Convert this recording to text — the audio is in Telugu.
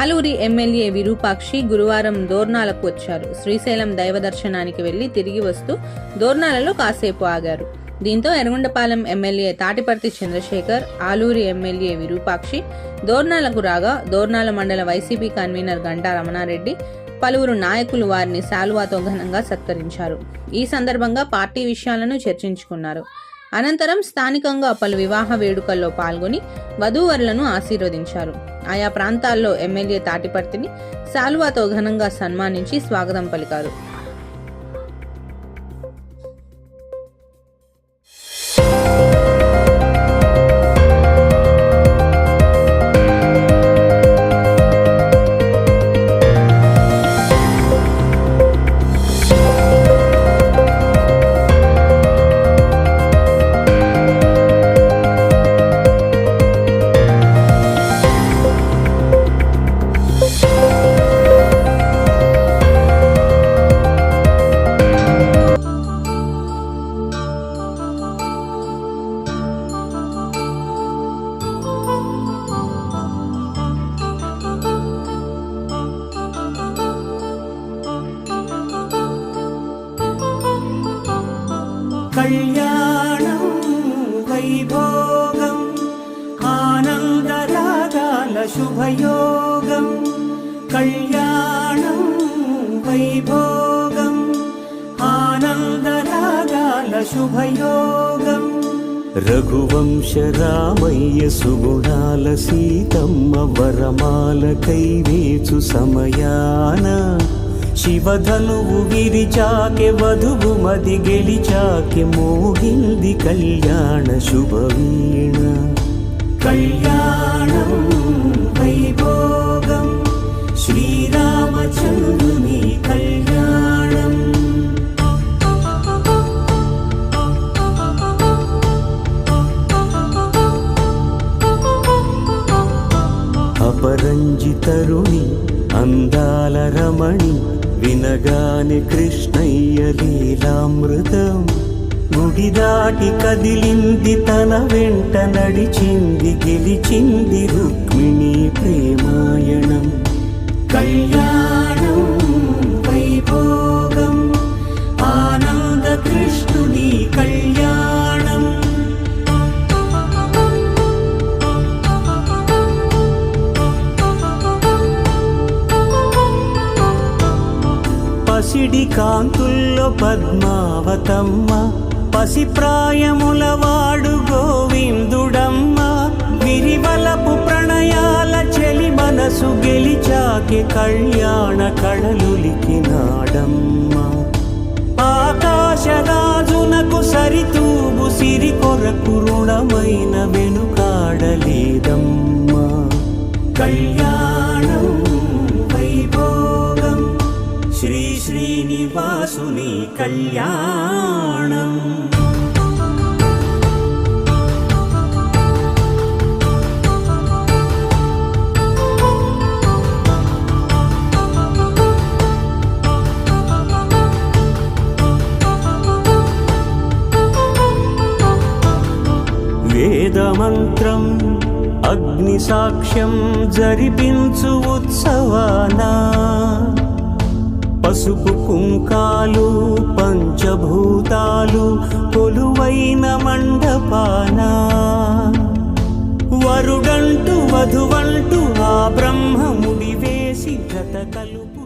ఆలూరి ఎమ్మెల్యే విరూపాక్షి గురువారం దోర్నాలకు వచ్చారు. శ్రీశైలం దైవ దర్శనానికి వెళ్లి తిరిగి వస్తూ దోర్నాలలో కాసేపు ఆగారు. దీంతో ఎర్రగొండపాలెం ఎమ్మెల్యే తాటిపర్తి చంద్రశేఖర్, ఆలూరి ఎమ్మెల్యే విరూపాక్షి దోర్నాలకు రాగా దోర్నాల మండల వైసీపీ కన్వీనర్ గంటా రమణారెడ్డి, పలువురు నాయకులు వారిని శాలువాతో ఘనంగా సత్కరించారు. ఈ సందర్భంగా పార్టీ విషయాలను చర్చించుకున్నారు. అనంతరం స్థానికంగా పలు వివాహ వేడుకల్లో పాల్గొని వధూవరులను ఆశీర్వదించారు. ఆయా ప్రాంతాల్లో ఎమ్మెల్యే తాటిపర్తిని శాలువాతో ఘనంగా సన్మానించి స్వాగతం పలికారు. కళ్యాణం వైభోగం ఆనందరాగాల శుభయోగం. కళ్యాణం వైభోగం ఆనందరాగాల శుభయోగం. రఘువంశ రామయ్య సుగుణాల సీతమ్మ వరమాల కైవేచు సమయాన శివధనువు విరిచాకె వధువు మది గెలిచాకె మోగింది కళ్యాణ శుభవీణ. కళ్యాణం వైభోగం శ్రీరామచంద్రుని కళ్యాణం. అపరంజి తరుణి అందాల రమణి వినగానే కృష్ణయ్య లీలామృతం. గుడి దాటి కదిలింది తన వెంట నడిచింది గెలిచింది రుక్మిణి ప్రేమాయణం. కళ్యాణం వైభోగం ఆనంద కృష్ణుని కళ్యాణం. పసిడి కాంతుల్లో పద్మావతమ్మ, పసిప్రాయముల వాడు గోవిందుడమ్మ. విరివలపు ప్రణయాల చెలి మనసు గెలిచాకె కళ్యాణ కళలులికినాడమ్మ. ఆకాశరాజునకు సరితూగు సిరి కొరకు రుణమైన వెనుకాడలేదమ్మ. కళ్యాణం వైభోగం శ్రీ శ్రీనివాసుని కళ్యాణం. వేదమంత్రం అగ్ని సాక్ష్యం జరిపించు ఉత్సవానా. పసుపు కుంకాలు పంచభూతాలు కొలువైన మండపాన. వరుడంటూ వధువంటూ ఆ బ్రహ్మముడి వేసి గత కలుపు